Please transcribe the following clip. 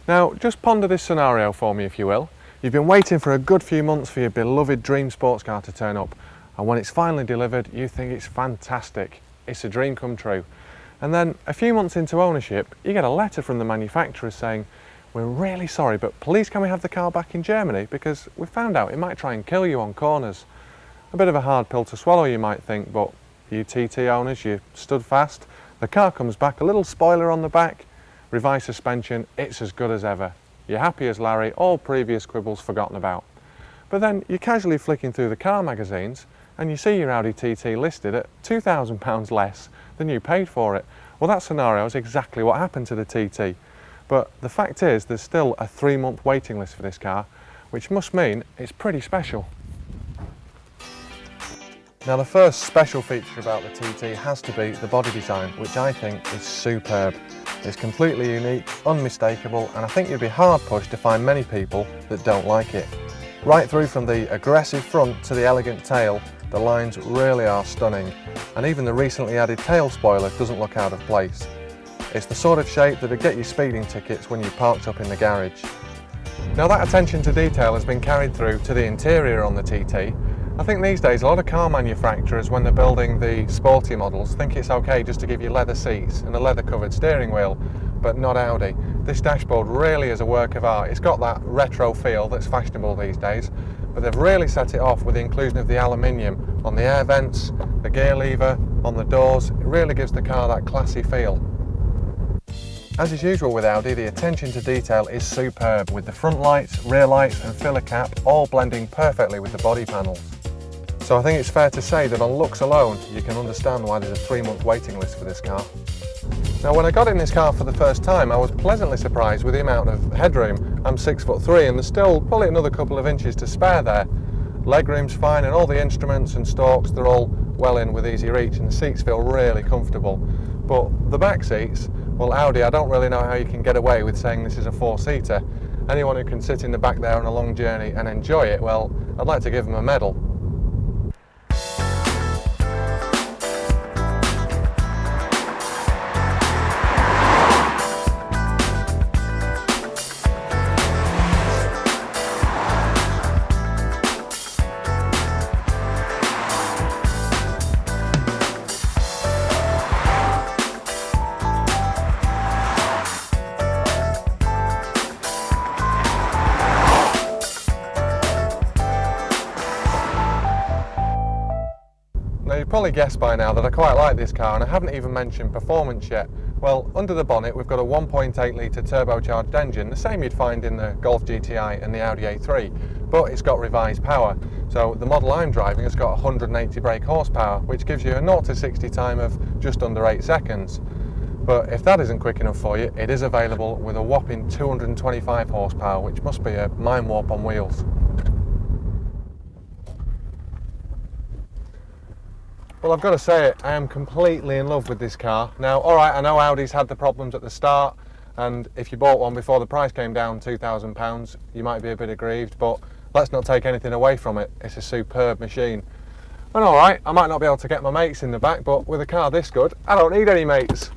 Now, just ponder this scenario for me if you will. You've been waiting for a good few months for your beloved dream sports car to turn up, and when it's finally delivered, you think it's fantastic. It's a dream come true. And then a few months into ownership, you get a letter from the manufacturer saying, "We're really sorry, but please can we have the car back in Germany because we found out it might try and kill you on corners." A bit of a hard pill to swallow, you might think, but you TT owners, you stood fast. The car comes back, a little spoiler on the back, revised suspension, it's as good as ever. You're happy as Larry, all previous quibbles forgotten about. But then you're casually flicking through the car magazines and you see your Audi TT listed at £2,000 less than you paid for it. Well, that scenario is exactly what happened to the TT. But the fact is there's still a 3-month waiting list for this car, which must mean it's pretty special. Now, the first special feature about the TT has to be the body design, which I think is superb. It's completely unique, unmistakable, and I think you'd be hard pushed to find many people that don't like it. Right through from the aggressive front to the elegant tail, the lines really are stunning, and even the recently added tail spoiler doesn't look out of place. It's the sort of shape that would get you speeding tickets when you parked up in the garage. Now, that attention to detail has been carried through to the interior on the TT. I think these days a lot of car manufacturers, when they're building the sporty models, think it's okay just to give you leather seats and a leather covered steering wheel, but not Audi. This dashboard really is a work of art. It's got that retro feel that's fashionable these days, but they've really set it off with the inclusion of the aluminium on the air vents, the gear lever, on the doors. It really gives the car that classy feel. As is usual with Audi, the attention to detail is superb, with the front lights, rear lights and filler cap all blending perfectly with the body panels. So I think it's fair to say that on looks alone, you can understand why there's a 3-month waiting list for this car. Now, when I got in this car for the first time, I was pleasantly surprised with the amount of headroom. I'm 6'3" and there's still probably another couple of inches to spare there. Legroom's fine and all the instruments and stalks, they're all well in with easy reach and the seats feel really comfortable. But the back seats, well, Audi, I don't really know how you can get away with saying this is a 4-seater. Anyone who can sit in the back there on a long journey and enjoy it, well, I'd like to give them a medal. Now, you've probably guessed by now that I quite like this car, and I haven't even mentioned performance yet. Well, under the bonnet we've got a 1.8 litre turbocharged engine, the same you'd find in the Golf GTI and the Audi A3, but it's got revised power. So the model I'm driving has got 180 brake horsepower, which gives you a 0 to 60 time of just under 8 seconds. But if that isn't quick enough for you, it is available with a whopping 225 horsepower, which must be a mind warp on wheels. Well, I've got to say it, I am completely in love with this car. Now, alright, I know Audi's had the problems at the start, and if you bought one before the price came down £2,000, you might be a bit aggrieved, but let's not take anything away from it. It's a superb machine. And alright, I might not be able to get my mates in the back, but with a car this good, I don't need any mates.